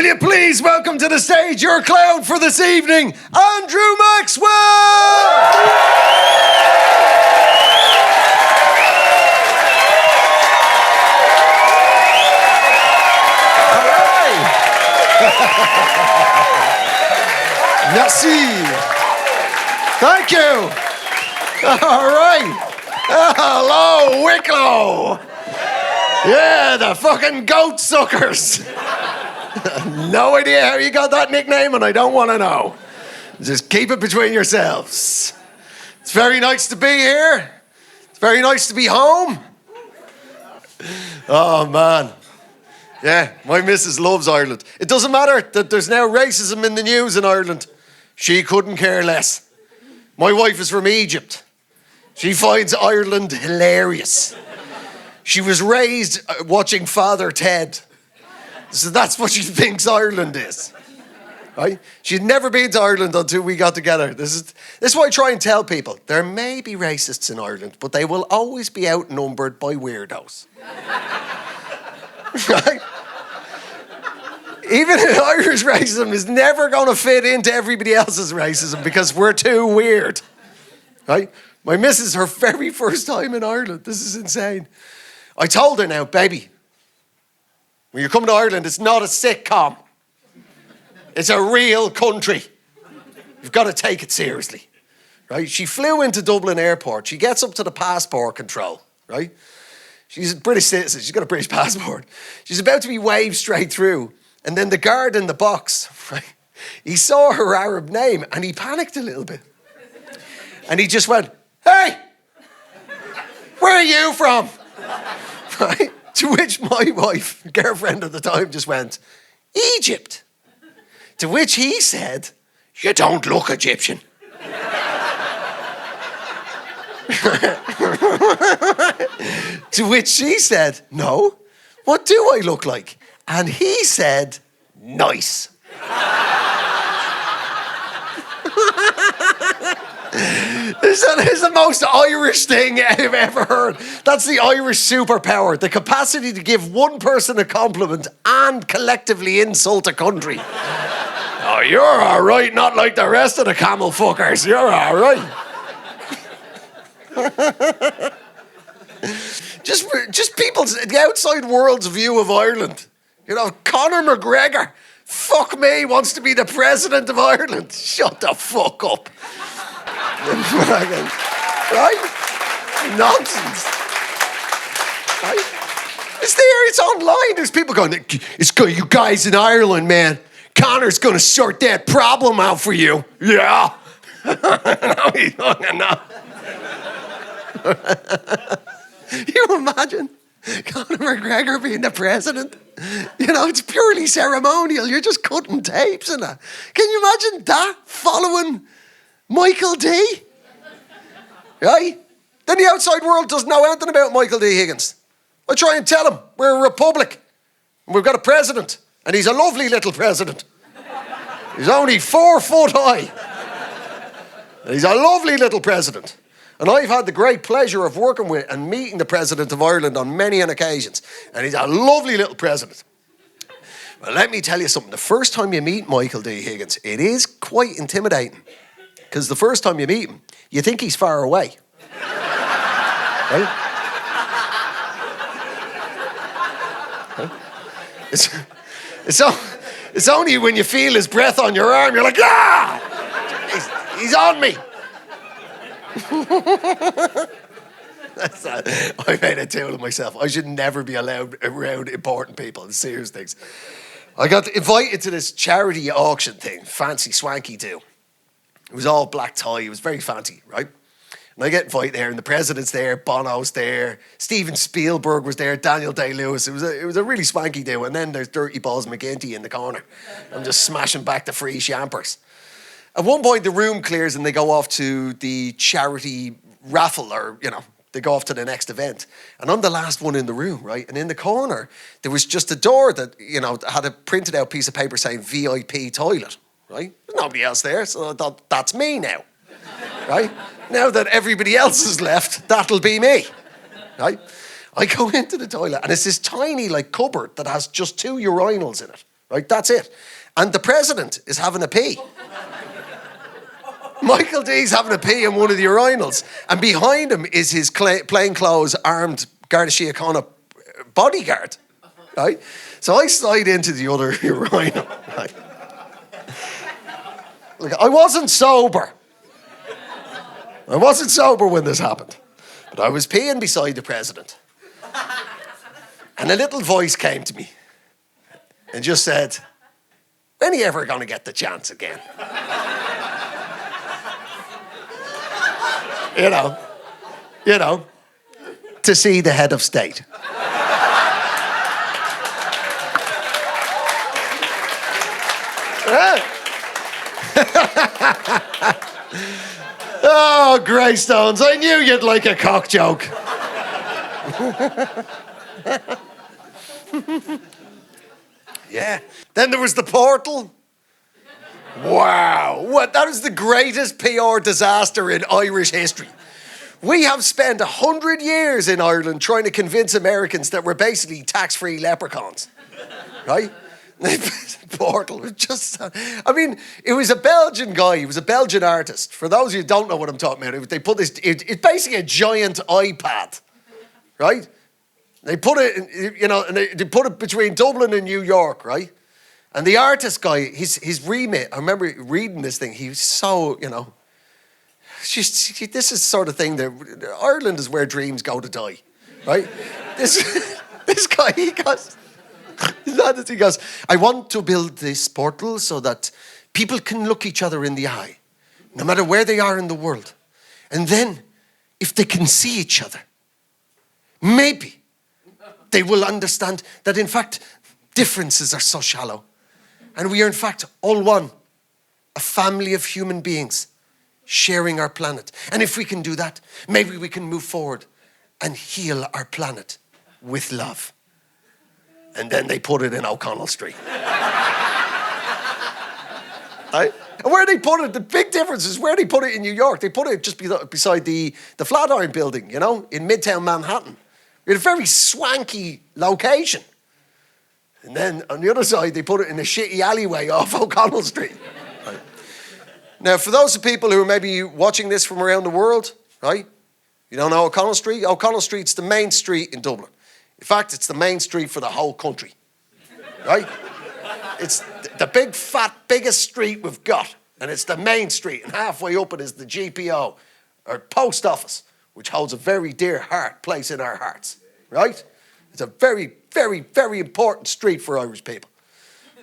you please welcome to the stage your clown for this evening, Andrew Maxwell! All right. Merci. Thank you. All right. Hello, Wicko. Yeah, the fucking goat suckers. No idea how you got that nickname, and I don't want to know. Just keep it between yourselves. It's very nice to be here. It's very nice to be home. Oh, man. Yeah, my missus loves Ireland. It doesn't matter that there's now racism in the news in Ireland. She couldn't care less. My wife is from Egypt. She finds Ireland hilarious. She was raised watching Father Ted. So that's what she thinks Ireland is. Right? She'd never been to Ireland until we got together. This is why I try and tell people. There may be racists in Ireland, but they will always be outnumbered by weirdos. Right? Even Irish racism is never going to fit into everybody else's racism because we're too weird. Right? My missus, her very first time in Ireland. This is insane. I told her now, baby, when you come to Ireland, it's not a sitcom. It's a real country. You've got to take it seriously, right? She flew into Dublin Airport. She gets up to the passport control, right? She's a British citizen. She's got a British passport. She's about to be waved straight through. And then the guard in the box, right? He saw her Arab name and he panicked a little bit. And he just went, "Hey, where are you from?" Right? To which my wife, girlfriend at the time, just went, "Egypt." To which he said, "You don't look Egyptian." To which she said, "No, what do I look like?" And he said, "Nice." This is the most Irish thing I've ever heard. That's the Irish superpower, the capacity to give one person a compliment and collectively insult a country. Oh, you're all right, not like the rest of the camel fuckers. You're all right. Just people's, the outside world's view of Ireland. You know, Conor McGregor, fuck me, wants to be the president of Ireland. Shut the fuck up. Right? Nonsense. Right? It's there, it's online. There's people going, "It's good, you guys in Ireland, man. Conor's going to sort that problem out for you." Yeah. No, he's fucking not. You imagine Conor McGregor being the president? You know, it's purely ceremonial. You're just cutting tapes and that. Can you imagine that following Michael D? Right? Then the outside world doesn't know anything about Michael D. Higgins. I try and tell them we're a republic and we've got a president and he's a lovely little president. He's only 4 foot high. And he's a lovely little president. And I've had the great pleasure of working with and meeting the President of Ireland on many occasions. And he's a lovely little president. Well, let me tell you something. The first time you meet Michael D. Higgins, it is quite intimidating. Because the first time you meet him, you think he's far away. Right? It's only when you feel his breath on your arm, you're like, "Ah! He's on me." I made a tool of myself. I should never be allowed around important people and serious things. I got invited to this charity auction thing, fancy swanky do. It was all black tie. It was very fancy, right? And I get invited there, and the president's there, Bono's there, Steven Spielberg was there, Daniel Day-Lewis. It was a really swanky do. And then there's Dirty Balls McGinty in the corner. I'm just smashing back the free champers. At one point, the room clears and they go off to the charity raffle, or, you know, they go off to the next event. And I'm the last one in the room, right? And in the corner, there was just a door that, you know, had a printed out piece of paper saying VIP toilet, right? There's nobody else there, so I thought, that's me now, right? Now that everybody else has left, that'll be me, right? I go into the toilet and it's this tiny, like, cupboard that has just 2 urinals in it, right? That's it. And the president is having a pee. Michael D's having a pee in one of the urinals, and behind him is his plainclothes armed Garda Síochána bodyguard, right? So I slide into the other urinal, right? Look, I wasn't sober. I wasn't sober when this happened, but I was peeing beside the president. And a little voice came to me and just said, when are you ever going to get the chance again? You know, to see the head of state. Oh, Greystones, I knew you'd like a cock joke. Yeah. Then there was the portal. Wow. What? That is the greatest PR disaster in Irish history. We have spent 100 years in Ireland trying to convince Americans that we're basically tax-free leprechauns. Right? Portal was just... I mean, it was a Belgian guy. He was a Belgian artist. For those of you who don't know what I'm talking about, they put this... It's basically a giant iPad. Right? They put it, and they put it between Dublin and New York, right? And the artist guy, his remit, I remember reading this thing, he was so, this is the sort of thing that Ireland is where dreams go to die, right? This guy, he goes, I want to build this portal so that people can look each other in the eye, no matter where they are in the world. And then, if they can see each other, maybe they will understand that, in fact, differences are so shallow. And we are, in fact, all one, a family of human beings sharing our planet. And if we can do that, maybe we can move forward and heal our planet with love. And then they put it in O'Connell Street. Right? And where they put it, the big difference is where they put it in New York. They put it just beside the Flatiron building, in Midtown Manhattan. In a very swanky location. And then on the other side, they put it in a shitty alleyway off O'Connell Street. Right. Now, for those people who are maybe watching this from around the world, right? You don't know O'Connell Street? O'Connell Street's the main street in Dublin. In fact, it's the main street for the whole country, right? It's the big, fat, biggest street we've got. And it's the main street. And halfway up it is the GPO, or post office, which holds a very dear place in our hearts, right? It's a very, very, very important street for Irish people.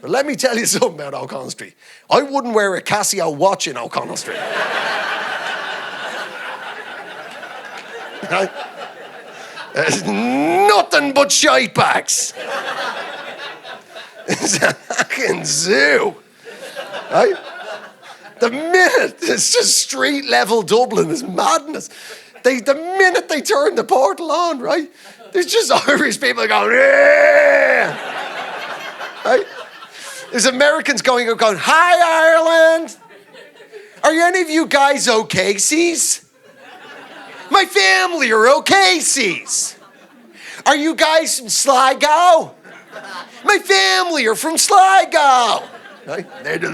But let me tell you something about O'Connell Street. I wouldn't wear a Casio watch in O'Connell Street. Right? There's nothing but shite bags. It's a fucking zoo. Right? The minute, it's just street level Dublin is madness. The minute they turn the portal on, right? There's just Irish people going, yeah! Right? There's Americans going, hi, Ireland! Are any of you guys okay, sees? My family are okay, sees. Are you guys from Sligo? My family are from Sligo. Right? They're just,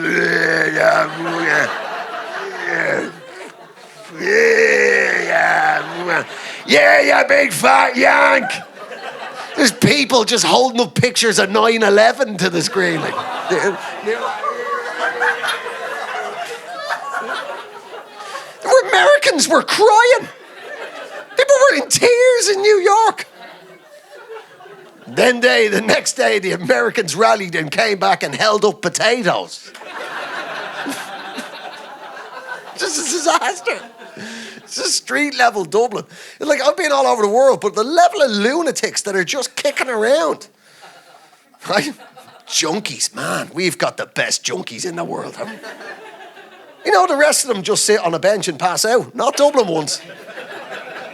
yeah, you big fat yank. There's people just holding up pictures of 9/11 to the screen. Like, Americans were crying. People were in tears in New York. Then the next day, the Americans rallied and came back and held up potatoes. Just a disaster. It's just street level Dublin. Like, I've been all over the world, but the level of lunatics that are just kicking around. Right? Junkies, man. We've got the best junkies in the world, haven't we? The rest of them just sit on a bench and pass out. Not Dublin ones.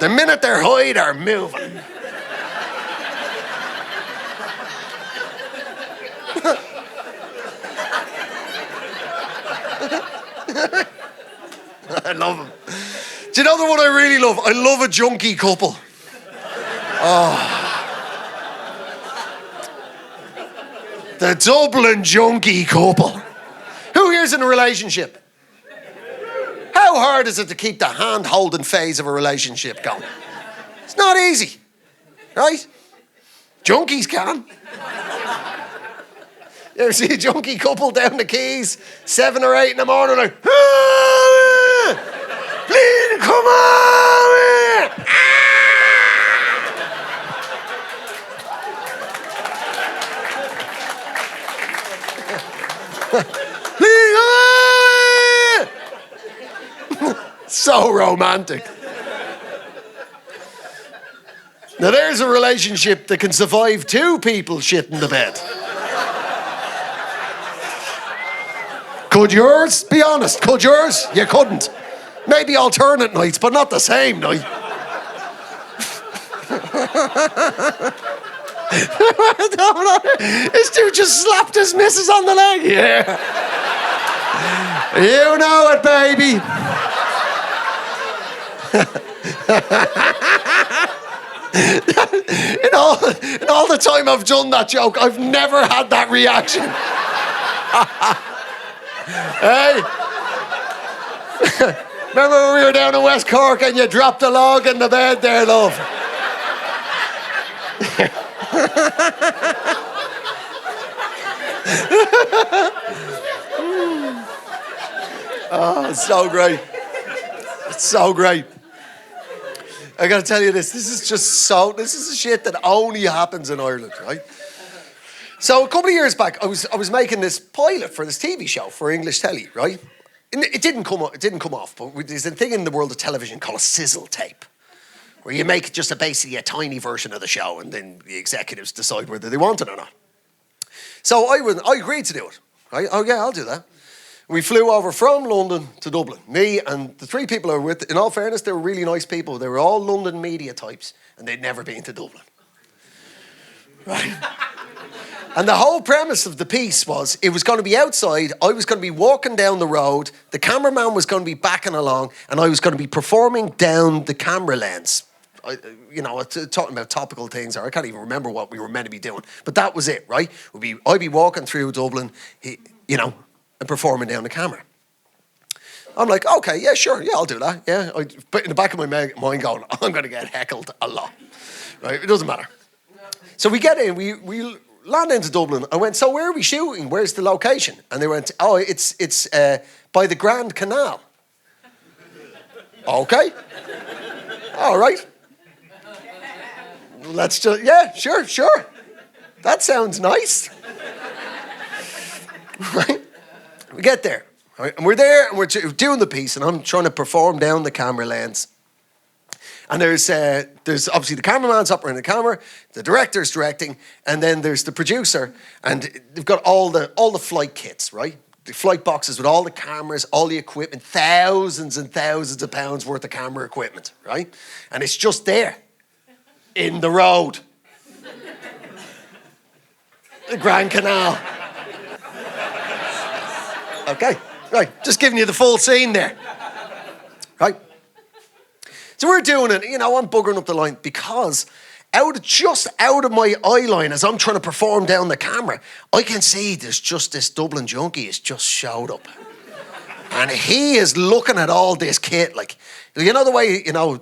The minute they're high, they're moving. I love them. Do you know the one I really love? I love a junkie couple. Oh. The Dublin junkie couple. Who here's in a relationship? How hard is it to keep the hand-holding phase of a relationship going? It's not easy, right? Junkies can. You ever see a junkie couple down the quays, 7 or 8 in the morning, like, ah, please come on! Please, so romantic. Now there's a relationship that can survive 2 people shitting the bed. Could yours? Be honest, could yours? You couldn't. Maybe alternate nights, but not the same night. This dude just slapped his missus on the leg. Yeah. You know it, baby. in all the time I've done that joke, I've never had that reaction. Hey. Remember when we were down in West Cork and you dropped a log in the bed there, love? Oh, it's so great. It's so great. I gotta tell you this is the shit that only happens in Ireland, right? So a couple of years back, I was making this pilot for this TV show for English telly, right? And it didn't come off, but there's a thing in the world of television called a sizzle tape, where you make just basically a tiny version of the show, and then the executives decide whether they want it or not. So I agreed to do it, right? Oh yeah, I'll do that. We flew over from London to Dublin. Me and the 3 people I were with, in all fairness, they were really nice people. They were all London media types, and they'd never been to Dublin. Right? And the whole premise of the piece was, it was going to be outside, I was going to be walking down the road, the cameraman was going to be backing along, and I was going to be performing down the camera lens. Talking about topical things, or I can't even remember what we were meant to be doing. But that was it, right? I'd be walking through Dublin, and performing down the camera. I'm like, okay, yeah, sure, yeah, I'll do that, yeah. But in the back of my mind going, I'm going to get heckled a lot, right? It doesn't matter. So we get in, we land into Dublin. I went, so where are we shooting? Where's the location? And they went, oh, it's by the Grand Canal. Okay. All right. Let's just, yeah, sure. That sounds nice. Right? We get there, right? And we're there, and we're doing the piece, and I'm trying to perform down the camera lens. And there's obviously the cameraman's operating the camera, the director's directing, and then there's the producer, and they've got all the flight kits, right? The flight boxes with all the cameras, all the equipment, thousands and thousands of pounds worth of camera equipment, right? And it's just there, in the road. The Grand Canal. Okay, right, just giving you the full scene there, right? So we're doing it, I'm buggering up the line because just out of my eye line as I'm trying to perform down the camera, I can see there's just this Dublin junkie has just showed up. And he is looking at all this kit, like, the way, the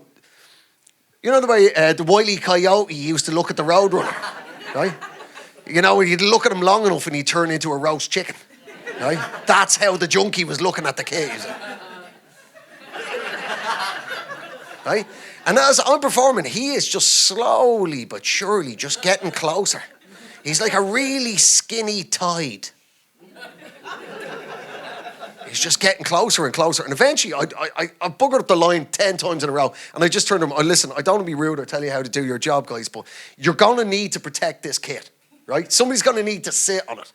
Wile E. Coyote used to look at the Roadrunner, right? You'd look at him long enough and he'd turn into a roast chicken. Right? That's how the junkie was looking at the keys. Right? And as I'm performing, he is just slowly but surely just getting closer. He's like a really skinny tide. He's just getting closer and closer. And eventually, I buggered up the line 10 times in a row. And I just turned to him, listen, I don't want to be rude or tell you how to do your job, guys, but you're going to need to protect this kit. Right? Somebody's going to need to sit on it.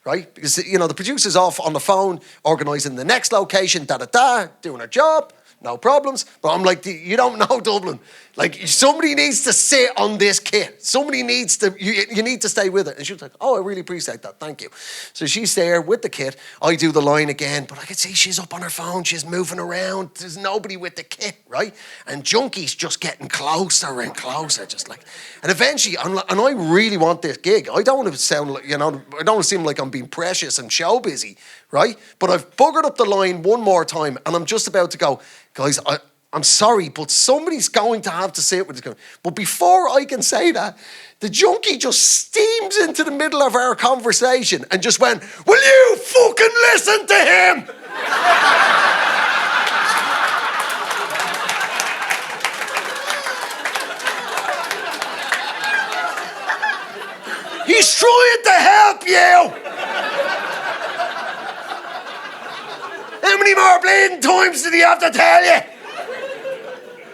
Right? Because, the producer's off on the phone, organising the next location, doing her job, no problems. But I'm like, you don't know Dublin. Like, somebody needs to sit on this kit. Somebody needs to, you need to stay with it. And she was like, oh, I really appreciate that. Thank you. So she's there with the kit. I do the line again, but I can see she's up on her phone. She's moving around. There's nobody with the kit, right? And Junkie's just getting closer and closer, just like. And eventually, and I really want this gig. I don't want to sound like, I don't want to seem like I'm being precious and show busy, right? But I've buggered up the line one more time, and I'm just about to go, guys, I'm sorry, but somebody's going to have to sit with this. But before I can say that, the junkie just steams into the middle of our conversation and just went, will you fucking listen to him? He's trying to help you. How many more bleeding times did he have to tell you?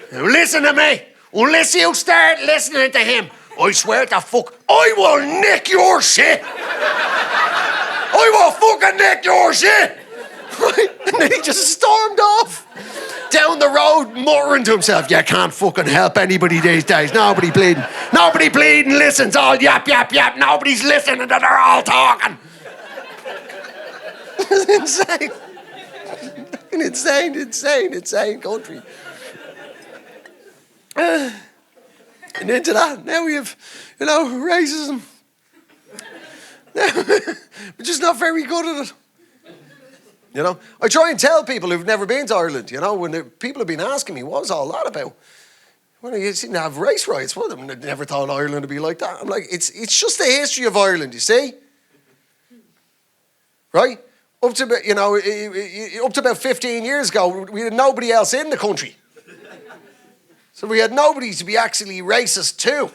Now listen to me. Unless you start listening to him, I swear to fuck, I will nick your shit. I will fucking nick your shit. Right? And then he just stormed off down the road, muttering to himself, you can't fucking help anybody these days. Nobody bleeding. Nobody bleeding listens. All yap, yap, yap. Nobody's listening and they're all talking. It's insane. Insane country. And into that, now we have, racism. We're just not very good at it. I try and tell people who've never been to Ireland, when people have been asking me, what was all that about? Well, you seem to have race riots. Well, I never thought Ireland would be like that. I'm like, it's just the history of Ireland, you see? Right? Up to about 15 years ago, we had nobody else in the country. So we had nobody to be actually racist to.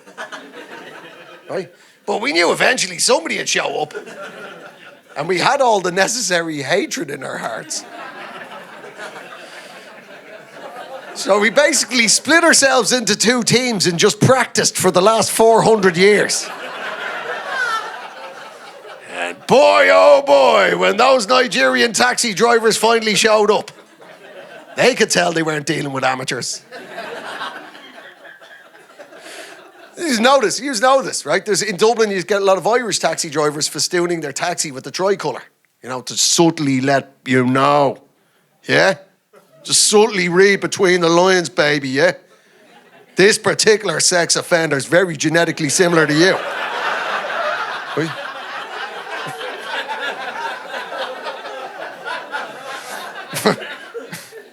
Right? But we knew eventually somebody would show up. And we had all the necessary hatred in our hearts. So we basically split ourselves into two teams and just practiced for the last 400 years. And boy, oh boy, when those Nigerian taxi drivers finally showed up, they could tell they weren't dealing with amateurs. You know this, right? In Dublin, you get a lot of Irish taxi drivers festooning their taxi with the tricolour, to subtly let you know, yeah? Just subtly read between the lines, baby, yeah? This particular sex offender is very genetically similar to you. Right?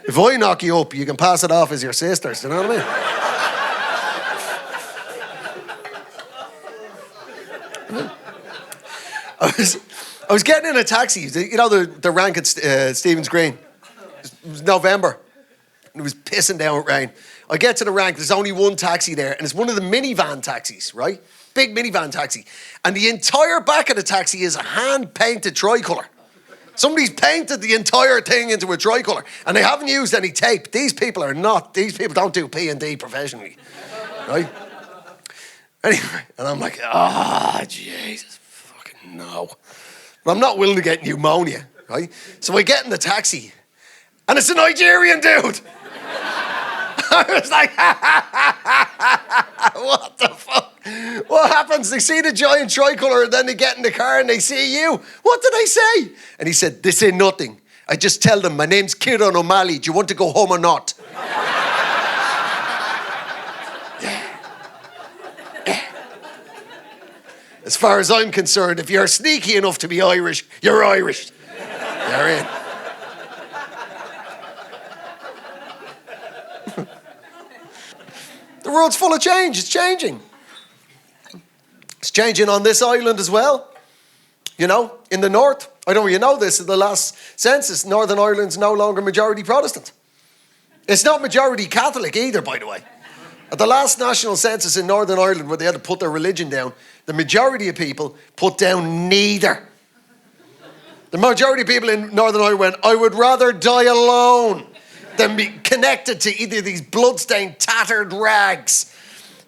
If I knock you up, you can pass it off as your sisters, you know what I mean? I was getting in a taxi, the rank at Stephen's Green. It was November, and it was pissing down with rain. I get to the rank, there's only one taxi there, and it's one of the minivan taxis, right? Big minivan taxi. And the entire back of the taxi is a hand-painted tricolour. Somebody's painted the entire thing into a tricolour, and they haven't used any tape. These people don't do P&D professionally, right? Anyway, and I'm like, Jesus. No. But I'm not willing to get pneumonia, right? So I get in the taxi, and it's a Nigerian dude. I was like, what the fuck? What happens? They see the giant tricolour, and then they get in the car and they see you. What did I say? And he said, they say nothing. I just tell them, my name's Kieran O'Malley. Do you want to go home or not? As far as I'm concerned, if you're sneaky enough to be Irish, you're Irish. You're in. The world's full of change. It's changing. It's changing on this island as well. In the north. I don't know if you know this. In the last census, Northern Ireland's no longer majority Protestant. It's not majority Catholic either, by the way. At the last national census in Northern Ireland, where they had to put their religion down, the majority of people put down neither. The majority of people in Northern Ireland went, I would rather die alone than be connected to either of these bloodstained, tattered rags.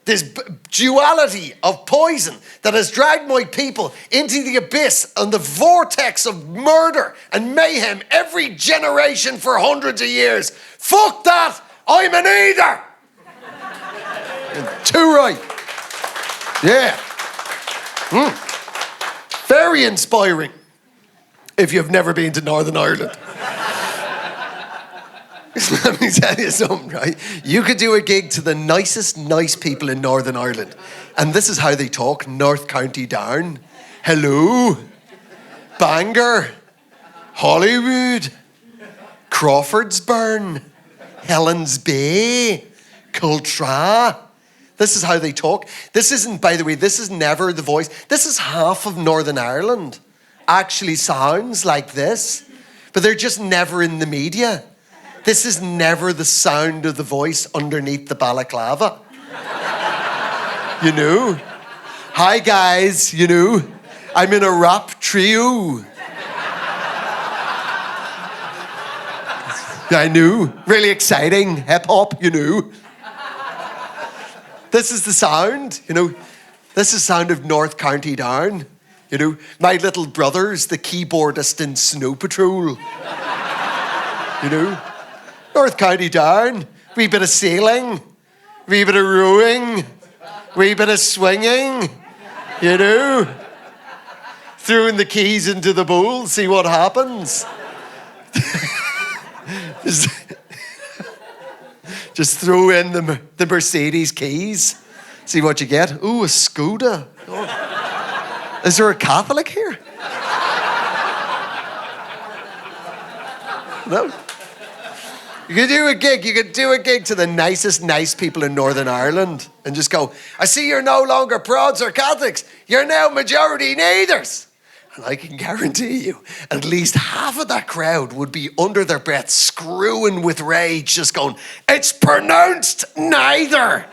This duality of poison that has dragged my people into the abyss and the vortex of murder and mayhem every generation for hundreds of years. Fuck that! I'm an either! Too right. Yeah. Very inspiring if you've never been to Northern Ireland. Let me tell you something, right? You could do a gig to the nicest nice people in Northern Ireland, and this is how they talk. North County Down. Hello. Bangor. Hollywood. Crawfordsburn. Helens Bay. Cultra. This is how they talk. This isn't, by the way, this is never the voice. This is half of Northern Ireland actually sounds like this, but they're just never in the media. This is never the sound of the voice underneath the balaclava. You know? Hi guys, you know? I'm in a rap trio. I know. Really exciting. Hip hop, you know? This is the sound, you know? This is the sound of North County Down. You know? My little brother's the keyboardist in Snow Patrol. You know? North County Down, wee bit of sailing, wee bit of rowing, wee bit of swinging, you know. Throwing the keys into the bowl, see what happens. Just throw in the Mercedes keys, see what you get. Ooh, a Skoda. Oh. Is there a Catholic here? No. You could do a gig to the nicest nice people in Northern Ireland and just go, I see you're no longer prods or Catholics, you're now majority neithers. And I can guarantee you, at least half of that crowd would be under their breath screwing with rage, just going, it's pronounced neither.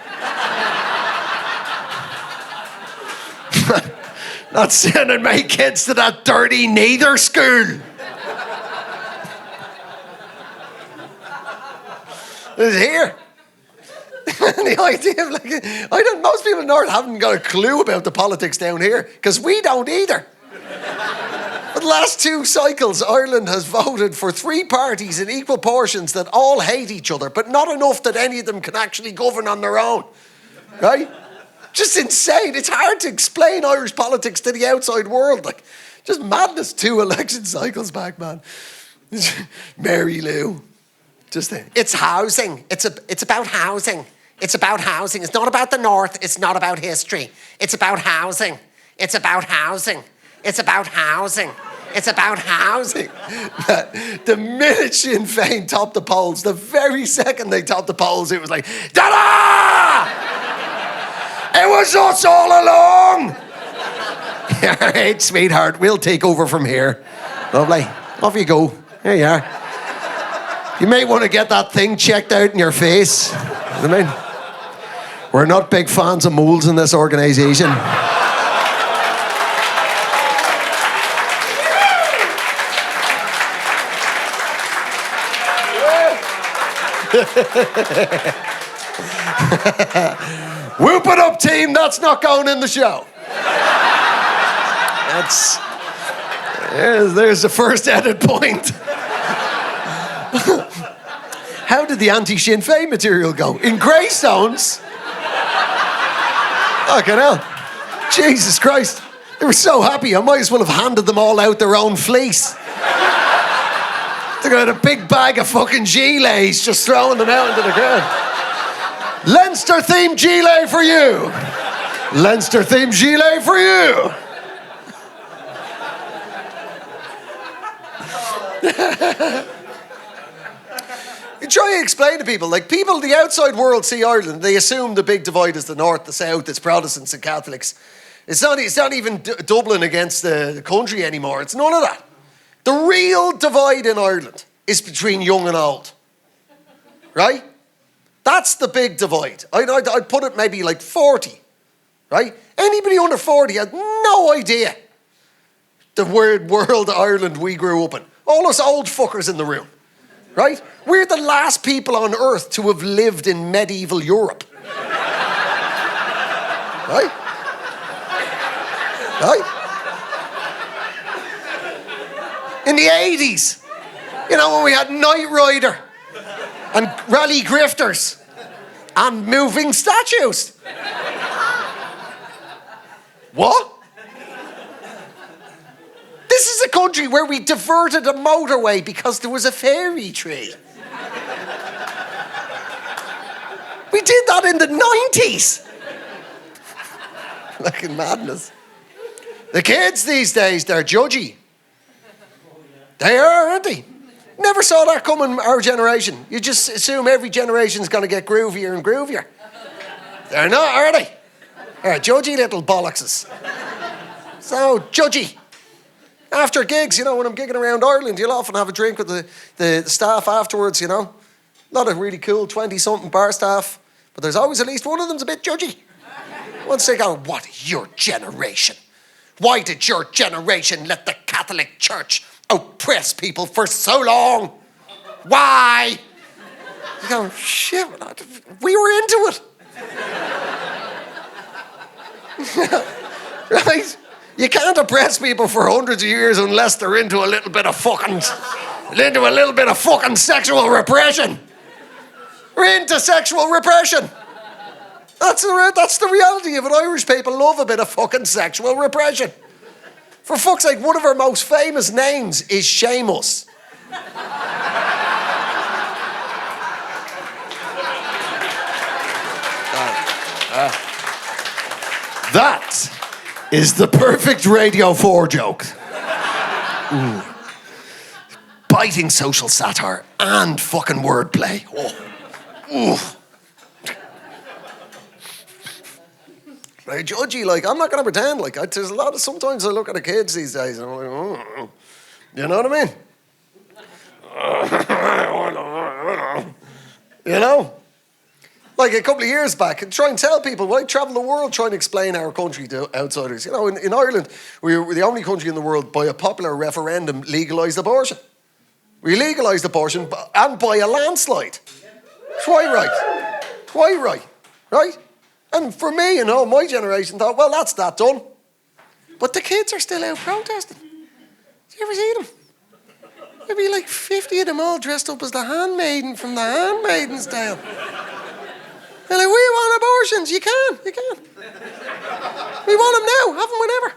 Not sending my kids to that dirty neither school. It's here. The idea of most people in North haven't got a clue about the politics down here, because we don't either. For the last 2 cycles, Ireland has voted for 3 parties in equal portions that all hate each other, but not enough that any of them can actually govern on their own. Right? Just insane. It's hard to explain Irish politics to the outside world. Like, just madness. 2 election cycles back, man. Mary Lou. It's housing. It's about housing. It's about housing. It's not about the North. It's not about history. It's about housing. It's about housing. It's about housing. It's about housing. The minute Sinn Féin topped the polls, the very second they topped the polls, it was like, ta-da! It was us all along. All right, sweetheart, we'll take over from here. Lovely. Off you go. There you are. You may want to get that thing checked out in your face. You know what I mean? We're not big fans of moles in this organisation. Whoop it up, team. That's not going in the show. There's the first edit point. How did the anti-Sinn Féin material go? In Greystones? Fucking hell. Jesus Christ. They were so happy, I might as well have handed them all out their own fleece. They got a big bag of fucking gilets, just throwing them out into the ground. Leinster themed gilet for you. Leinster themed gilet for you. You try to explain to people, like people, the outside world see Ireland, they assume the big divide is the North, the South, it's Protestants and Catholics. It's not even Dublin against the country anymore. It's none of that. The real divide in Ireland is between young and old. Right? That's the big divide. I'd put it maybe like 40. Right? Anybody under 40 has no idea the weird world of Ireland we grew up in. All us old fuckers in the room. Right? We're the last people on earth to have lived in medieval Europe. Right? Right? In the 80s, you know, when we had Knight Rider and Rally Grifters and moving statues. What? This is a country where we diverted a motorway because there was a fairy tree. We did that in the 90s. Fucking madness. The kids these days, they're judgy. They are, aren't they? Never saw that coming our generation. You just assume every generation's going to get groovier and groovier. They're not, are they? They're judgy little bollockses. So, judgy. After gigs, you know, when I'm gigging around Ireland, you'll often have a drink with the staff afterwards, you know. A lot of really cool 20-something bar staff. But there's always at least one of them's a bit judgy. Once they go, what, your generation? Why did your generation let the Catholic Church oppress people for so long? Why? You go, shit, we were into it. Right? You can't oppress people for hundreds of years unless they're into a little bit of fucking sexual repression. We're into sexual repression. That's the reality of it. Irish people love a bit of fucking sexual repression. For fuck's sake, one of our most famous names is Seamus. That is the perfect Radio 4 joke. Ooh. Biting social satire and fucking wordplay. Oh. Ooh. Very judgy, like, I'm not going to pretend, like, there's a lot of, sometimes I look at the kids these days and I'm like, oh. You know what I mean? You know? Like a couple of years back, and try and tell people, well, I travel the world trying to explain our country to outsiders. You know, in Ireland, we were the only country in the world by a popular referendum legalised abortion. We legalised abortion, and by a landslide. Quite right. Quite right. Right? And for me, you know, my generation thought, well, that's that done. But the kids are still out protesting. Do you ever see them? There'd be like 50 of them all dressed up as the handmaiden from The Handmaid's Tale. They're like, we want abortions. You can. We want them now. Have them whenever.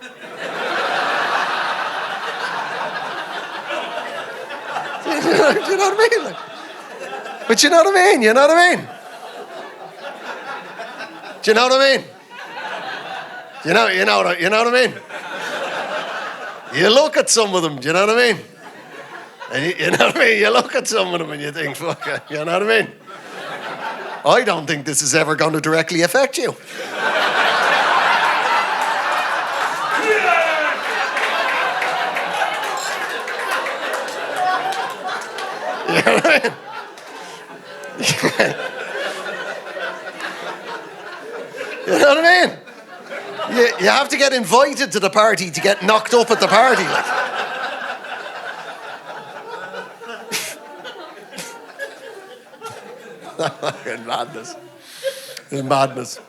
Do you know what I mean? Like, but you know what I mean? You know what I mean? Do you know what I mean? You know what I mean? You look at some of them, do you know what I mean? And you know what I mean? You look at some of them and you think, fuck it, you know what I mean? I don't think this is ever going to directly affect you. You know what I mean? You know what I mean? You have to get invited to the party to get knocked up at the party. Like. Madness. It's madness.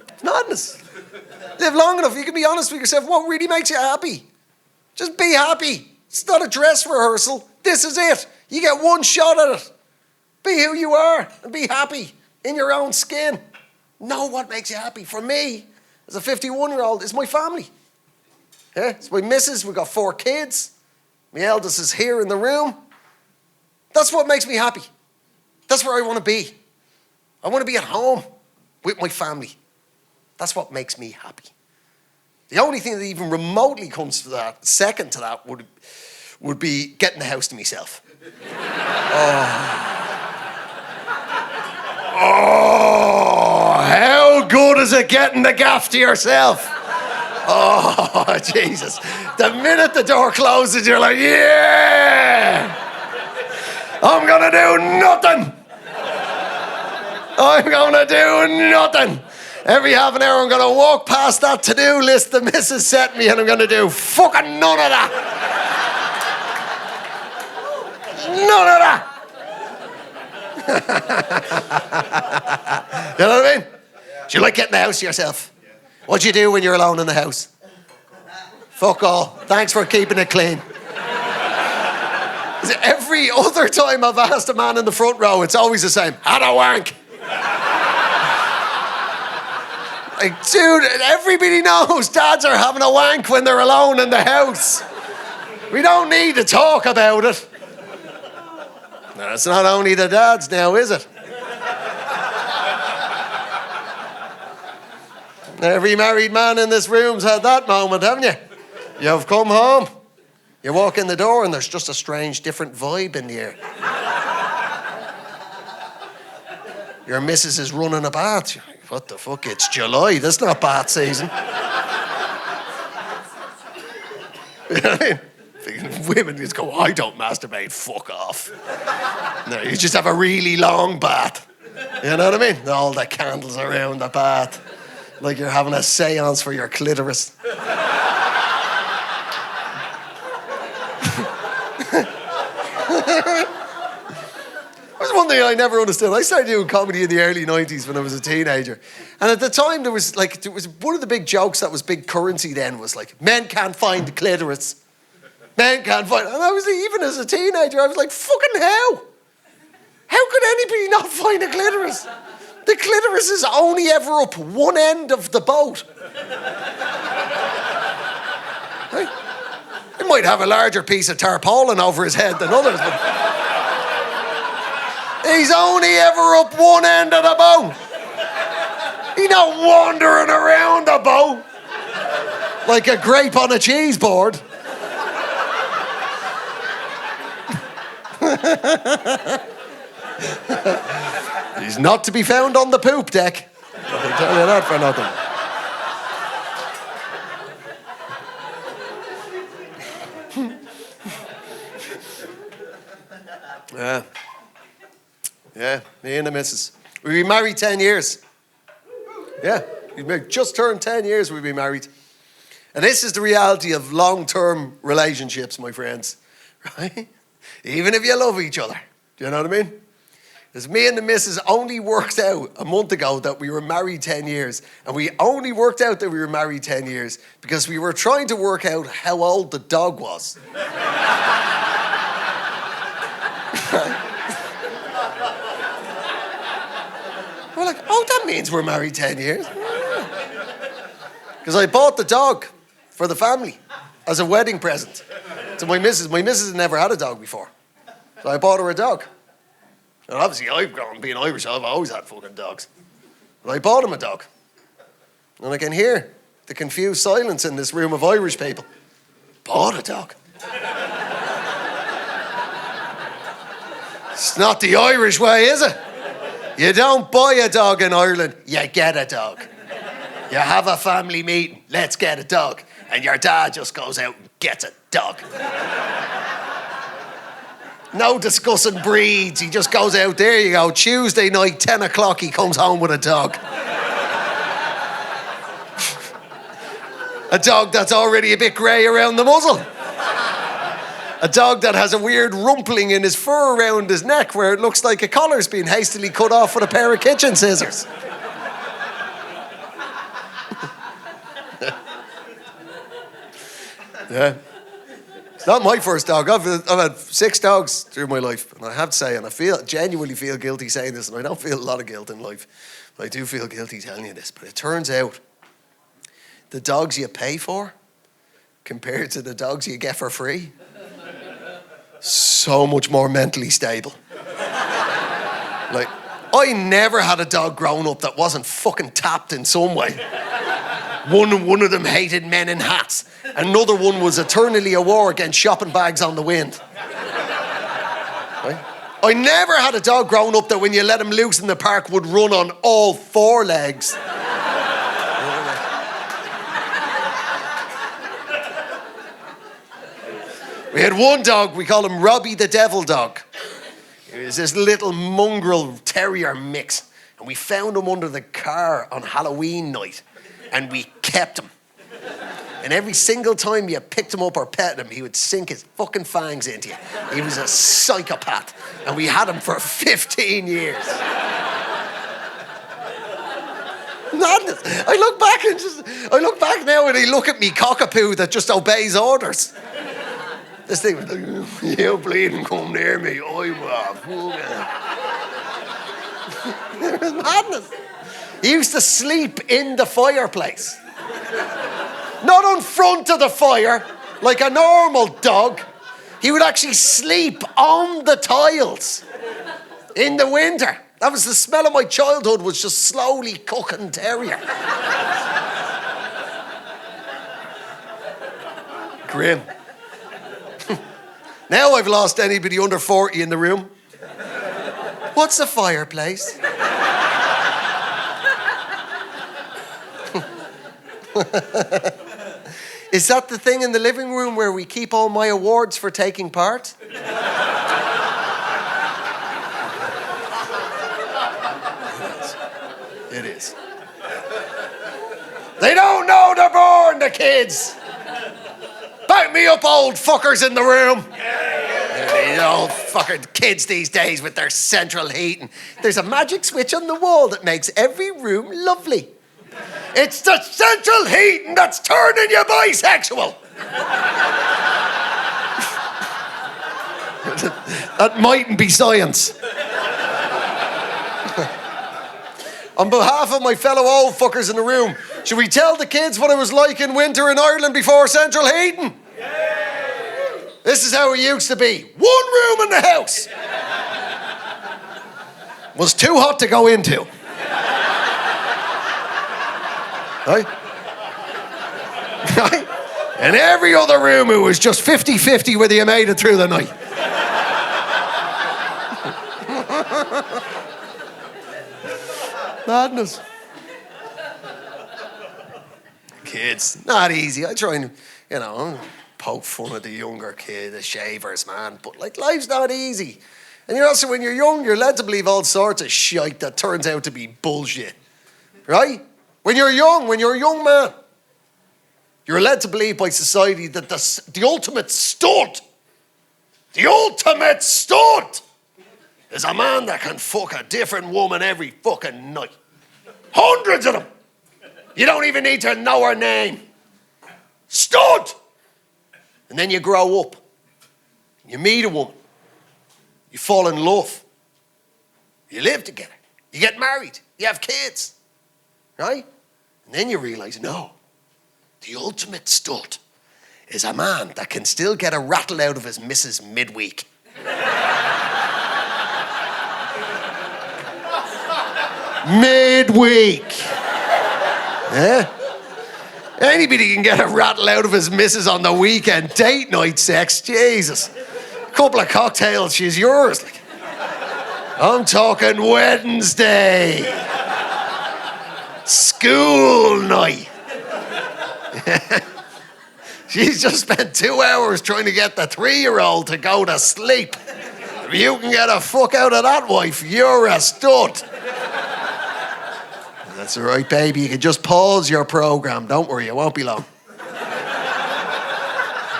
It's madness. Live long enough, you can be honest with yourself. What really makes you happy? Just be happy. It's not a dress rehearsal. This is it. You get one shot at it. Be who you are and be happy in your own skin. Know what makes you happy. For me, as a 51-year-old, it's my family. Yeah, it's my missus. We've got 4 kids. My eldest is here in the room. That's what makes me happy. That's where I want to be. I want to be at home with my family. That's what makes me happy. The only thing that even remotely comes to that, second to that, would be getting the house to myself. Oh, how good is it getting the gaff to yourself? Oh, Jesus. The minute the door closes, you're like, yeah! I'm going to do nothing. I'm going to do nothing. Every half an hour, I'm going to walk past that to-do list the missus set me, and I'm going to do fucking none of that. None of that. You know what I mean? Do you like getting the house to yourself? What do you do when you're alone in the house? Fuck all. Thanks for keeping it clean. Every other time I've asked a man in the front row, it's always the same. Had a wank. Like, dude, everybody knows dads are having a wank when they're alone in the house. We don't need to talk about it. No, it's not only the dads now, is it? Every married man in this room's had that moment, haven't you? You've come home, you walk in the door and there's just a strange, different vibe in the air. Your missus is running a bath. You're like, what the fuck? It's July. That's not bath season. You know what I mean? Women just go, I don't masturbate. Fuck off. No, you just have a really long bath. You know what I mean? All the candles around the bath. Like you're having a seance for your clitoris. There's one thing I never understood. I started doing comedy in the early 90s when I was a teenager. And at the time, there was one of the big jokes that was big currency then was like, men can't find the clitoris. Men can't find it. And I was, even as a teenager, I was like, fucking how? How could anybody not find a clitoris? The clitoris is only ever up one end of the boat. Right? He might have a larger piece of tarpaulin over his head than others, but he's only ever up one end of the boat. He's not wandering around the boat like a grape on a cheese board. He's not to be found on the poop deck. I can tell you that for nothing. Yeah, me and the missus. We've been married 10 years. Yeah, we've just turned 10 years we've been married. And this is the reality of long-term relationships, my friends. Right? Even if you love each other. Do you know what I mean? Because me and the missus only worked out a month ago that we were married 10 years. And we only worked out that we were married 10 years because we were trying to work out how old the dog was. We're like, oh, that means we're married 10 years. Because I bought the dog for the family as a wedding present to my missus. My missus had never had a dog before. So I bought her a dog. And obviously, I've grown being Irish, I've always had fucking dogs. But I bought him a dog. And I can hear the confused silence in this room of Irish people. Bought a dog. It's not the Irish way, is it? You don't buy a dog in Ireland, you get a dog. You have a family meeting, let's get a dog. And your dad just goes out and gets a dog. No discussing breeds, he just goes out, there you go, Tuesday night, 10 o'clock, he comes home with a dog. A dog that's already a bit grey around the muzzle. A dog that has a weird rumpling in his fur around his neck where it looks like a collar's been hastily cut off with a pair of kitchen scissors. Yeah. It's not my first dog. I've had 6 dogs through my life. And I have to say, and I genuinely feel guilty saying this, and I don't feel a lot of guilt in life, but I do feel guilty telling you this. But it turns out the dogs you pay for compared to the dogs you get for free, so much more mentally stable. Like, I never had a dog growing up that wasn't fucking tapped in some way. One of them hated men in hats. Another one was eternally a war against shopping bags on the wind. Right? I never had a dog growing up that when you let him loose in the park would run on all 4 legs. We had one dog, we called him Robbie the Devil Dog. He was this little mongrel terrier mix. And we found him under the car on Halloween night. And we kept him. And every single time you picked him up or petted him, he would sink his fucking fangs into you. He was a psychopath. And we had him for 15 years. Madness. I look back now and I look at me cockapoo that just obeys orders. This thing was like, you bleeding come near me. It was madness. He used to sleep in the fireplace. Not in front of the fire, like a normal dog. He would actually sleep on the tiles in the winter. That was the smell of my childhood, was just slowly cooking terrier. Grim. Now I've lost anybody under 40 in the room. What's a fireplace? Is that the thing in the living room where we keep all my awards for taking part? It is. They don't know they're born, the kids. Back me up, old fuckers in the room. These old fucking kids these days with their central heating. There's a magic switch on the wall that makes every room lovely. It's the central heating that's turning you bisexual. That mightn't be science. On behalf of my fellow old fuckers in the room, should we tell the kids what it was like in winter in Ireland before central heating? This is how it used to be. One room in the house. Was too hot to go into. Right? Right? And every other room it was just 50-50 whether you made it through the night. Madness. Kids, not easy. I try and, poke fun at the younger kid, the shavers, man. But, life's not easy. And also, when you're young, you're led to believe all sorts of shite that turns out to be bullshit. Right? When you're a young man, you're led to believe by society that the ultimate stud is a man that can fuck a different woman every fucking night. Hundreds of them. You don't even need to know her name. Stud! And then you grow up. You meet a woman. You fall in love. You live together. You get married. You have kids. Right? And then you realise, no, the ultimate stud is a man that can still get a rattle out of his missus midweek. Midweek. Yeah? Anybody can get a rattle out of his missus on the weekend. Date night sex, Jesus. A couple of cocktails, she's yours. I'm talking Wednesday. School night. She's just spent 2 hours trying to get the 3-year-old to go to sleep. If you can get a fuck out of that wife, you're a stud. That's all right, baby. You can just pause your program. Don't worry, it won't be long.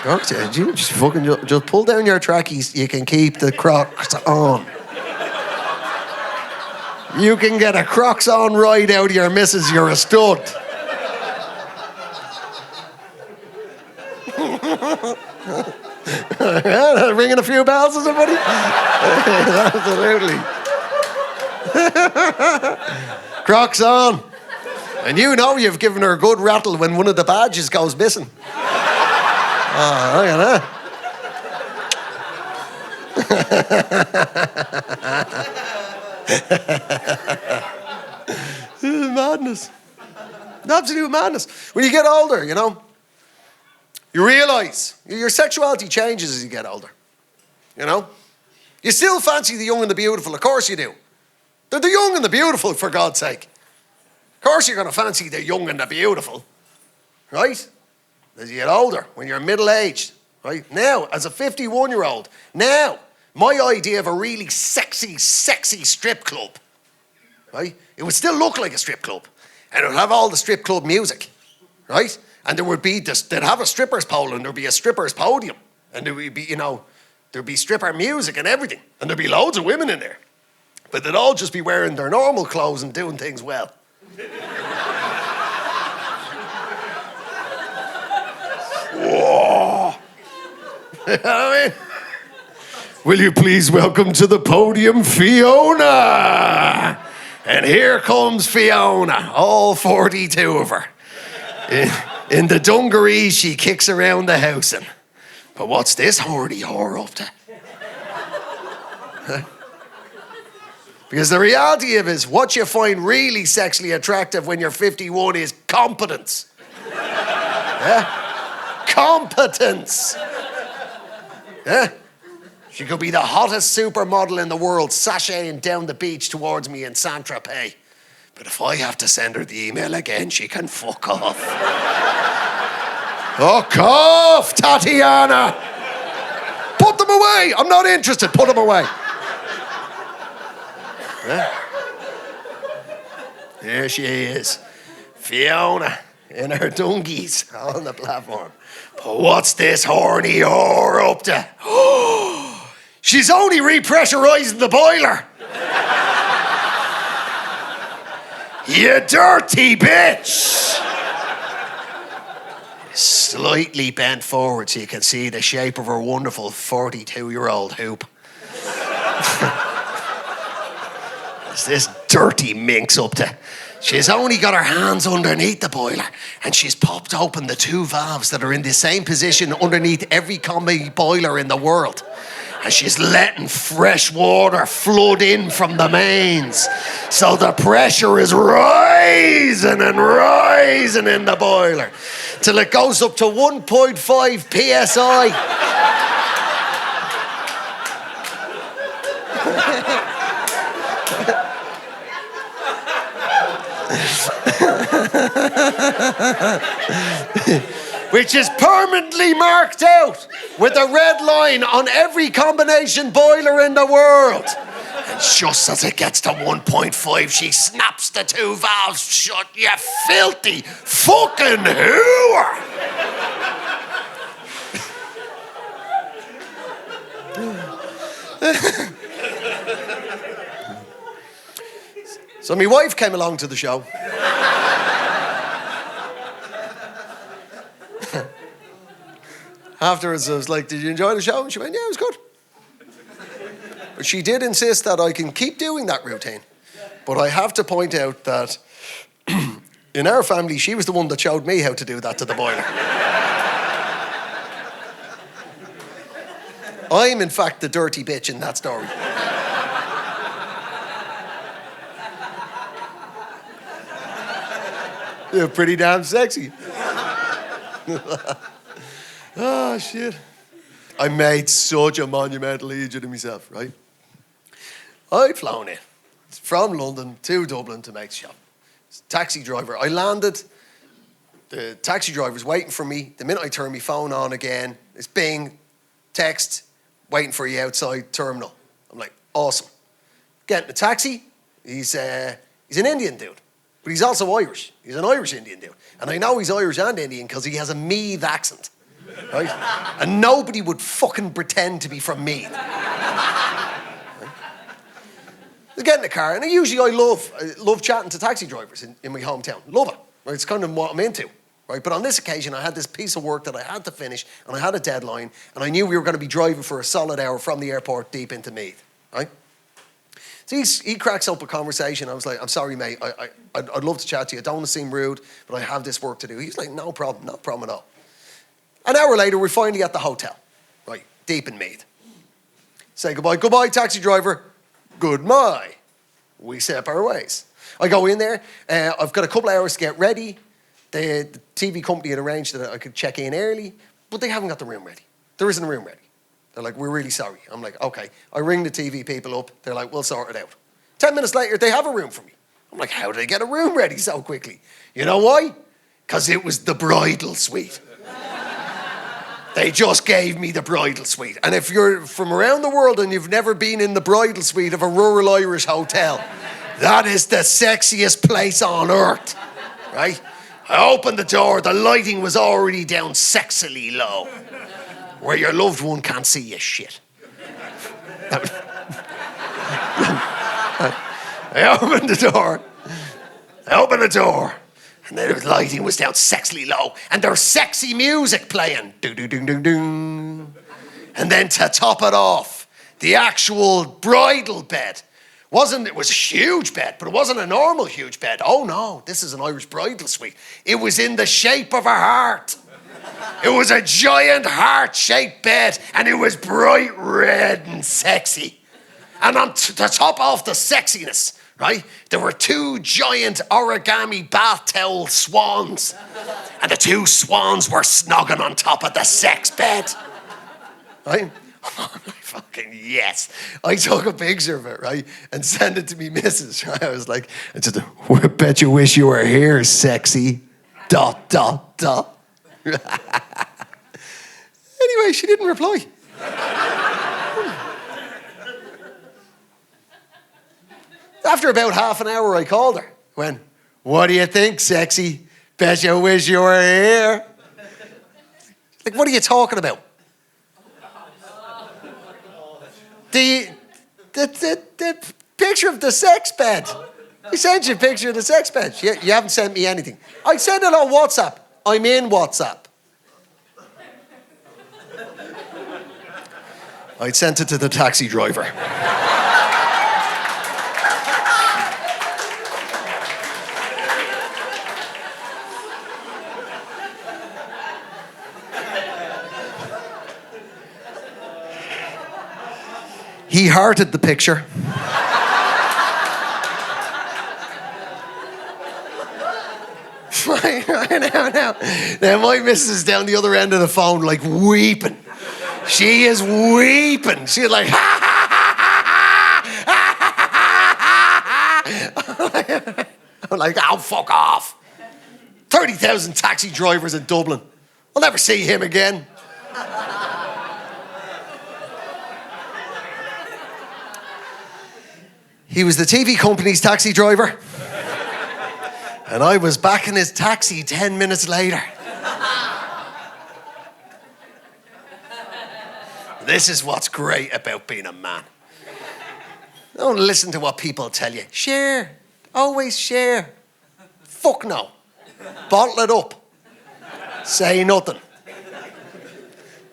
You just pull down your trackies. You can keep the Crocs on. You can get a Crocs on ride out of your missus. You're a stud. Ringing a few bells or somebody? Absolutely. Crocs on. And you've given her a good rattle when one of the badges goes missing. Oh, look at that. Madness. Absolute madness. When you get older, you realise your sexuality changes as you get older. You still fancy the young and the beautiful, of course you do. They're the young and the beautiful, for God's sake. Of course you're going to fancy the young and the beautiful, right? As you get older, when you're middle-aged, right? Now, as a 51-year-old, my idea of a really sexy strip club, right? It would still look like a strip club. And it would have all the strip club music, right? And there would be they'd have a stripper's pole and there'd be a stripper's podium. And there would be, there'd be stripper music and everything. And there'd be loads of women in there. But they'd all just be wearing their normal clothes and doing things well. Whoa. You know what I mean? Will you please welcome to the podium Fiona? And here comes Fiona, all 42 of her. In the dungarees she kicks around the house in. But what's this horny whore up to? Because the reality of it is, what you find really sexually attractive when you're 51 is competence. Yeah? Competence. Yeah? She could be the hottest supermodel in the world, sashaying down the beach towards me in Saint-Tropez. But if I have to send her the email again, she can fuck off. Fuck off, Tatiana! Put them away! I'm not interested, put them away. Yeah. There she is, Fiona, in her dungies on the platform. But what's this horny whore up to? She's only repressurizing the boiler. You dirty bitch! Slightly bent forward so you can see the shape of her wonderful 42-year-old hoop. What's this dirty minx up to? She's only got her hands underneath the boiler and she's popped open the two valves that are in the same position underneath every combi boiler in the world. And she's letting fresh water flood in from the mains. So the pressure is rising and rising in the boiler till it goes up to 1.5 PSI. Which is permanently marked out with a red line on every combination boiler in the world. And just as it gets to 1.5, she snaps the two valves shut, you filthy fucking whore! So my wife came along to the show. Afterwards, I was like, did you enjoy the show? And she went, yeah, it was good. But she did insist that I can keep doing that routine. But I have to point out that in our family, she was the one that showed me how to do that to the boiler. I'm, in fact, the dirty bitch in that story. You're pretty damn sexy. Oh, shit. I made such a monumental Eejit of myself, right? I'd flown in from London to Dublin to make the show. Taxi driver. I landed. The taxi driver's waiting for me. The minute I turn my phone on again, it's bing, text, waiting for you outside terminal. I'm like, awesome. Get in the taxi. He's an Indian dude, but he's also Irish. He's an Irish Indian dude. And I know he's Irish and Indian because he has a Meath accent. Right? And nobody would fucking pretend to be from Meath. Right? I get in the car, and I love chatting to taxi drivers in my hometown. Love it. Right? It's kind of what I'm into. Right? But on this occasion, I had this piece of work that I had to finish, and I had a deadline, and I knew we were going to be driving for a solid hour from the airport deep into Meath. Right? So he cracks up a conversation. I was like, I'm sorry, mate. I'd love to chat to you. I don't want to seem rude, but I have this work to do. He's like, no problem at all. An hour later, we're finally at the hotel, right, deep in Meath. Say goodbye, taxi driver. Goodbye. We separate ways. I go in there. I've got a couple of hours to get ready. The TV company had arranged that I could check in early, but they haven't got the room ready. There isn't a room ready. They're like, we're really sorry. I'm like, okay. I ring the TV people up. They're like, we'll sort it out. 10 minutes later, they have a room for me. I'm like, how did they get a room ready so quickly? You know why? Because it was the bridal suite. They just gave me the bridal suite. And if you're from around the world and you've never been in the bridal suite of a rural Irish hotel, that is the sexiest place on earth, right? I opened the door, the lighting was already down sexily low, where your loved one can't see you shit. I opened the door. And the lighting was down sexily low. And there's sexy music playing. Do-do-ding-ding-ding. And then to top it off, the actual bridal bed It was a huge bed, but it wasn't a normal huge bed. Oh no, this is an Irish bridal suite. It was in the shape of a heart. It was a giant heart-shaped bed, and it was bright red and sexy. And on the top of the sexiness, right, there were 2 giant origami bath towel swans. And the 2 swans were snogging on top of the sex bed. Right? Oh, fucking yes. I took a picture of it, right, and sent it to me missus, right? I was like, I said, I bet you wish you were here, sexy. ... Anyway, she didn't reply. After about half an hour, I called her. Went, what do you think, sexy? Bet you wish you were here. Like, what are you talking about? The picture of the sex bed. I sent you a picture of the sex bed. You haven't sent me anything. I sent it on WhatsApp. I'm in WhatsApp. I sent it to the taxi driver. He hearted the picture. Now my missus is down the other end of the phone, like weeping. She is weeping. She's like, ha ha ha ha ha. I'm like, oh, fuck off. 30,000 taxi drivers in Dublin. I'll never see him again. He was the TV company's taxi driver. And I was back in his taxi 10 minutes later. This is what's great about being a man. Don't listen to what people tell you. Share. Always share. Fuck no. Bottle it up. Say nothing.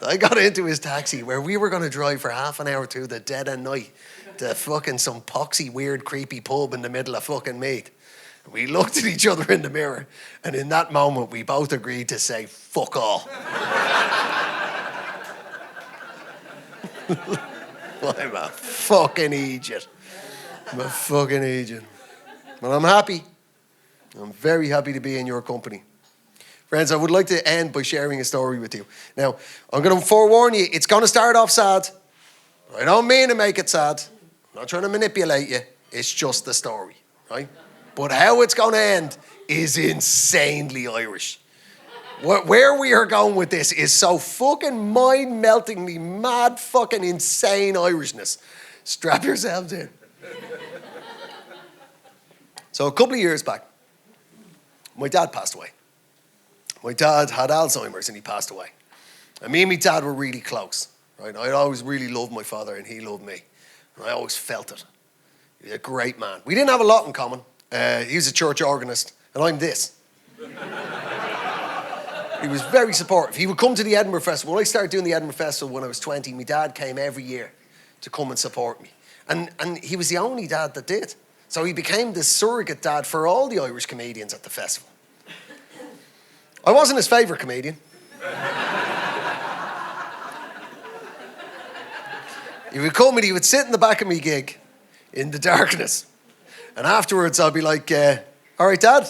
I got into his taxi where we were going to drive for half an hour to the dead of night to fucking some poxy, weird, creepy pub in the middle of fucking Meath. We looked at each other in the mirror, and in that moment, we both agreed to say, fuck all. I'm a fucking Eejit. I'm a fucking Eejit. But I'm happy. I'm very happy to be in your company. Friends, I would like to end by sharing a story with you. Now, I'm going to forewarn you, it's going to start off sad. I don't mean to make it sad. I'm not trying to manipulate you. It's just the story, right? But how it's going to end is insanely Irish. Where we are going with this is so fucking mind-meltingly mad fucking insane Irishness. Strap yourselves in. So a couple of years back, my dad passed away. My dad had Alzheimer's and he passed away. And me and my dad were really close, right? I always really loved my father and he loved me. And I always felt it. He was a great man. We didn't have a lot in common. He was a church organist, and I'm this. He was very supportive. He would come to the Edinburgh Festival. When I started doing the Edinburgh Festival when I was 20, my dad came every year to come and support me. And he was the only dad that did. So he became the surrogate dad for all the Irish comedians at the festival. I wasn't his favourite comedian. He would come and he would sit in the back of me gig in the darkness. And afterwards, I'll be like, all right, Dad,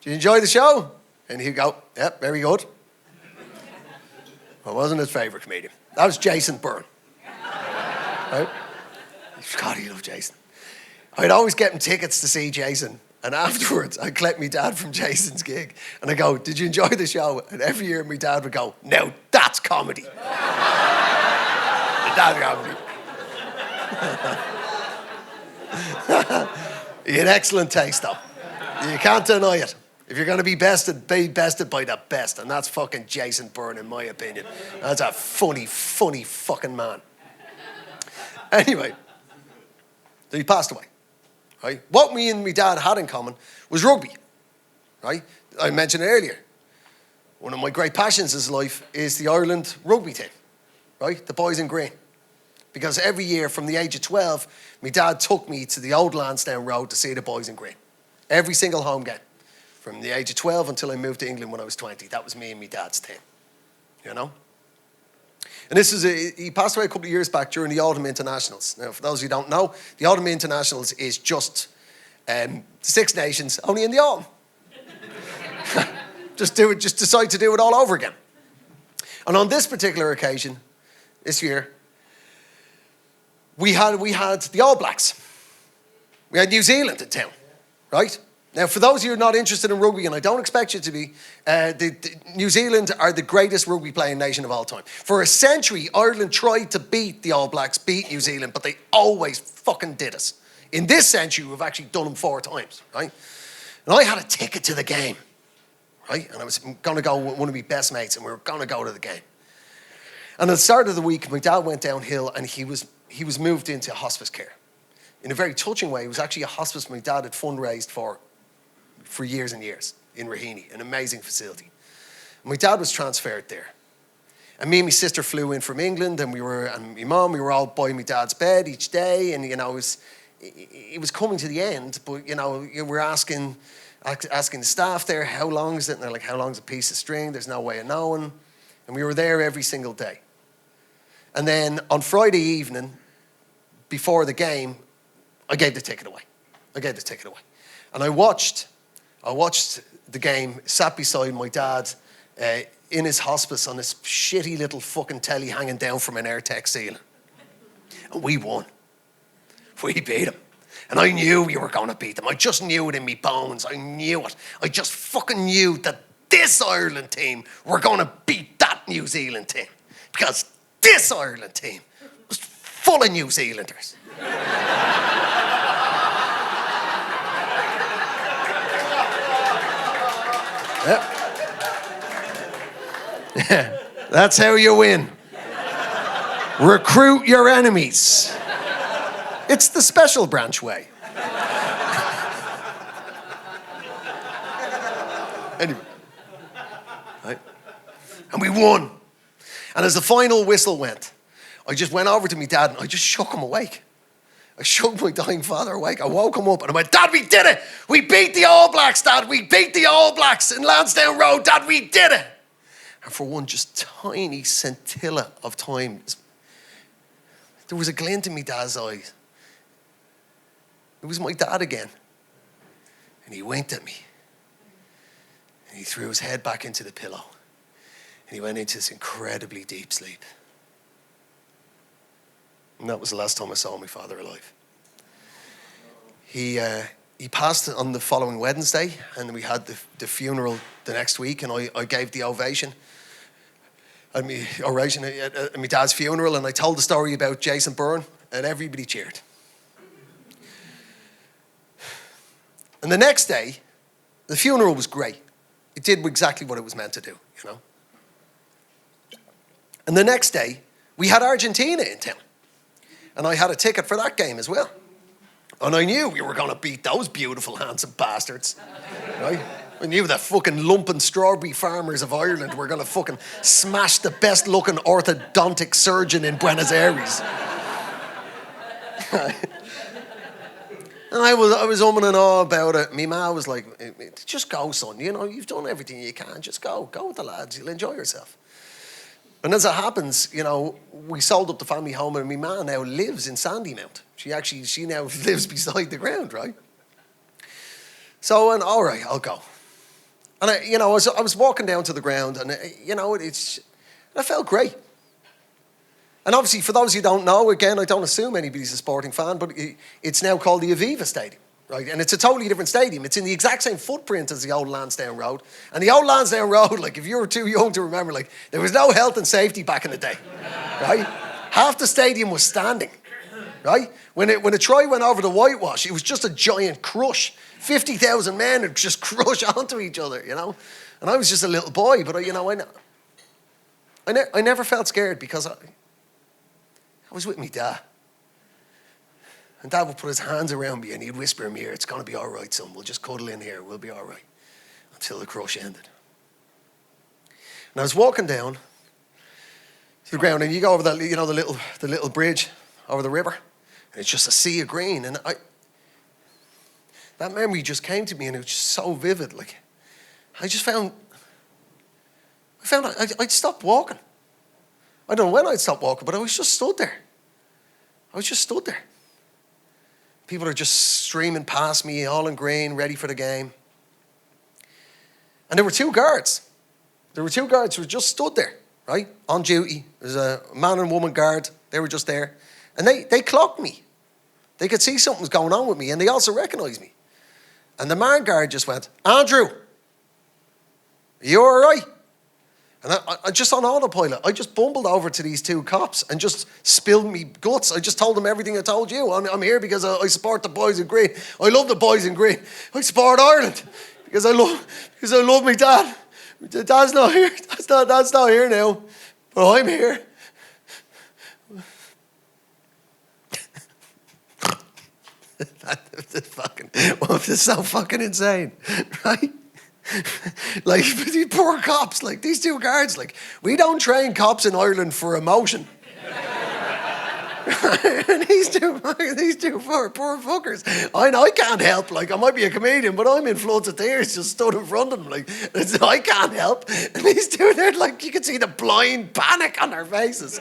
did you enjoy the show? And he'd go, yep, very good. I wasn't his favourite comedian. That was Jason Byrne. Right? God, he loved Jason. I'd always get him tickets to see Jason. And afterwards, I'd collect my dad from Jason's gig. And I go, did you enjoy the show? And every year, my dad would go, no, that's comedy. That's comedy. He had excellent taste, though. You can't deny it. If you're going to be bested by the best. And that's fucking Jason Byrne, in my opinion. That's a funny, funny fucking man. Anyway, so he passed away. Right? What me and my dad had in common was rugby. Right? I mentioned it earlier. One of my great passions in life is the Ireland rugby team. Right? The boys in green. Because every year from the age of 12, my dad took me to the old Lansdowne Road to see the boys in green. Every single home game. From the age of 12 until I moved to England when I was 20. That was me and my dad's thing. You know? And he passed away a couple of years back during the Autumn Internationals. Now, for those who don't know, the Autumn Internationals is just 6 nations, only in the autumn. Just decide to do it all over again. And on this particular occasion, this year, we had the All Blacks. We had New Zealand in town, right? Now, for those of you who are not interested in rugby, and I don't expect you to be, New Zealand are the greatest rugby playing nation of all time. For a century, Ireland tried to beat the All Blacks, beat New Zealand, but they always fucking did us. In this century, we've actually done them 4 times, right? And I had a ticket to the game, right? And I was going to go with one of my best mates, and we were going to go to the game. And at the start of the week, my dad went downhill, and he was moved into hospice care. In a very touching way, it was actually a hospice my dad had fundraised for years and years in Healy, an amazing facility. And my dad was transferred there. And me and my sister flew in from England, and my mum, we were all by my dad's bed each day, and, you know, it was coming to the end, but, you know, we're asking the staff there, how long is it? And they're like, how long's a piece of string? There's no way of knowing. And we were there every single day. And then on Friday evening, before the game, I gave the ticket away. And I watched the game, sat beside my dad in his hospice on this shitty little fucking telly hanging down from an AirTech ceiling. And we won. We beat them. And I knew we were going to beat them. I just knew it in me bones. I knew it. I just fucking knew that this Ireland team were going to beat that New Zealand team. Because this Ireland team was full of New Zealanders. Yeah. That's how you win. Recruit your enemies. It's the special branch way. Anyway. Right. And we won. And as the final whistle went, I just went over to my dad and I just shook him awake. I shook my dying father awake. I woke him up and I went, Dad, we did it. We beat the All Blacks, Dad. We beat the All Blacks in Lansdowne Road. Dad, we did it. And for one just tiny scintilla of time, there was a glint in my dad's eyes. It was my dad again. And he winked at me. And he threw his head back into the pillow. And he went into this incredibly deep sleep. And that was the last time I saw my father alive. He passed on the following Wednesday, and we had the funeral the next week, and I gave the ovation. At my dad's funeral, and I told the story about Jason Byrne, and everybody cheered. And the next day, the funeral was great. It did exactly what it was meant to do, you know. And the next day, we had Argentina in town. And I had a ticket for that game as well. And I knew we were going to beat those beautiful, handsome bastards. Right? I knew the fucking lumpen strawberry farmers of Ireland were going to fucking smash the best-looking orthodontic surgeon in Buenos Aires. And I was umming and ahhing about it. My ma was like, just go, son. You know, you've done everything you can. Just go. Go with the lads. You'll enjoy yourself. And as it happens, you know, we sold up the family home and my ma now lives in Sandymount. She now lives beside the ground, right? So I went, all right, I'll go. And I was walking down to the ground and, I felt great. And obviously, for those who don't know, again, I don't assume anybody's a sporting fan, but it's now called the Aviva Stadium, right? And it's a totally different stadium. It's in the exact same footprint as the old Lansdowne Road. And the old Lansdowne Road, like, if you were too young to remember, like, there was no health and safety back in the day, right? Half the stadium was standing, right? When a try went over the whitewash, it was just a giant crush. 50,000 men would just crush onto each other, you know? And I was just a little boy, but, I never felt scared because I was with me dad. And Dad would put his hands around me and he'd whisper in my ear, it's going to be all right, son. We'll just cuddle in here. We'll be all right. Until the crush ended. And I was walking down to the ground and you go over that, the little bridge over the river. And it's just a sea of green. And that memory just came to me, and it was just so vivid. Like, I found I'd stopped walking. I don't know when I'd stopped walking, but I was just stood there. I was just stood there. People are just streaming past me, all in green, ready for the game. And there were two guards. There were two guards who just stood there, right, on duty. There's a man and woman guard. They were just there. And they clocked me. They could see something was going on with me, and they also recognised me. And the man guard just went, Andrew, are you all right? And I just on autopilot, I just bumbled over to these two cops and just spilled me guts. I just told them everything I told you. I'm here because I support the boys in green. I love the boys in green. I support Ireland because I love my dad. My dad's not here. Dad's not here now, but I'm here. That's so fucking insane, right? Like, these poor cops, like, these two guards, like, we don't train cops in Ireland for emotion. And these two poor fuckers, I can't help, like, I might be a comedian, but I'm in floods of tears just stood in front of them, like, I can't help. And these two, they're like, you can see the blind panic on their faces.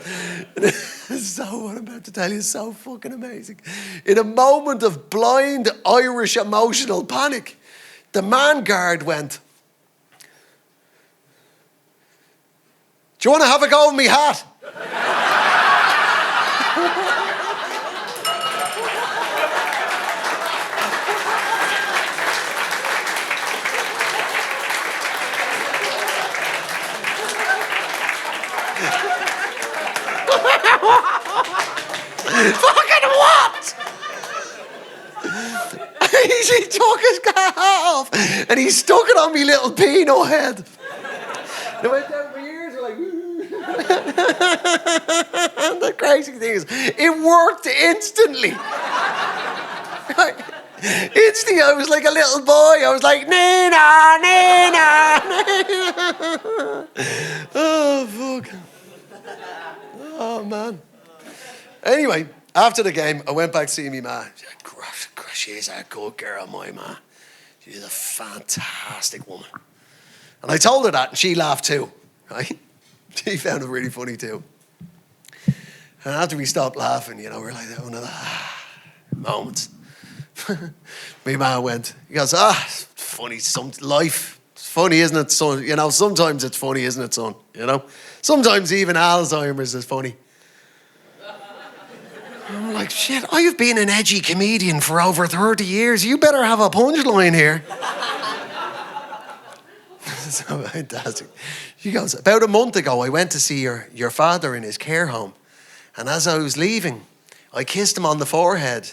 So what I'm about to tell you is so fucking amazing. In a moment of blind Irish emotional panic, the man guard went, do you want to have a go with me hat? Fucking what? He took his hat off and he stuck it on me little peanut head. It went down my ears, like, and the crazy thing is, it worked instantly. Instantly, I was like a little boy. I was like, Nina, Nina, Nina. Oh, fuck. Oh, man. Anyway, after the game, I went back to see me ma. She's a good girl, my ma. She's a fantastic woman. And I told her that, and she laughed too, right? She found it really funny too. And after we stopped laughing, we're like, one of the moments. My ma went, he goes, it's funny, life. It's funny, isn't it, son? Sometimes it's funny, isn't it, son? Sometimes even Alzheimer's is funny. I'm like, shit, I've been an edgy comedian for over 30 years. You better have a punchline here. So fantastic. She goes, about a month ago, I went to see your father in his care home. And as I was leaving, I kissed him on the forehead.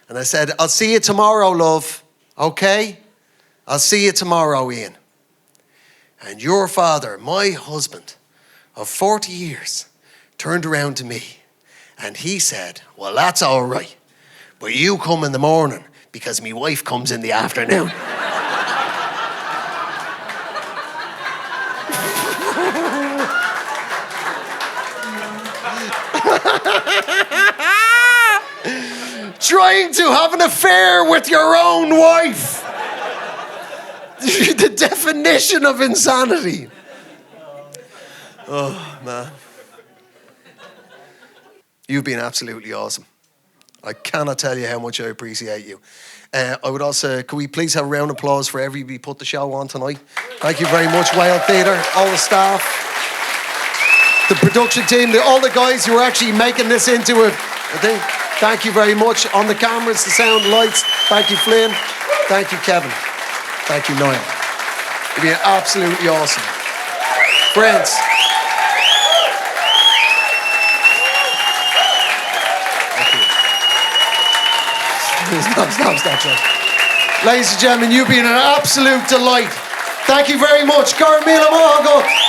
And I said, I'll see you tomorrow, love. Okay? I'll see you tomorrow, Ian. And your father, my husband of 40 years, turned around to me. And he said, well, that's all right. But you come in the morning because my wife comes in the afternoon. Trying to have an affair with your own wife. The definition of insanity. Oh, man. You've been absolutely awesome. I cannot tell you how much I appreciate you. I would also, could we please have a round of applause for everybody who put the show on tonight? Thank you very much, Whale Theatre, all the staff, the production team, all the guys who are actually making this into a thing. Thank you very much. On the cameras, the sound, lights. Thank you, Flynn. Thank you, Kevin. Thank you, Niall. You've been absolutely awesome. Friends. Stop. Ladies and gentlemen, you've been an absolute delight. Thank you very much. Carmela Mohago.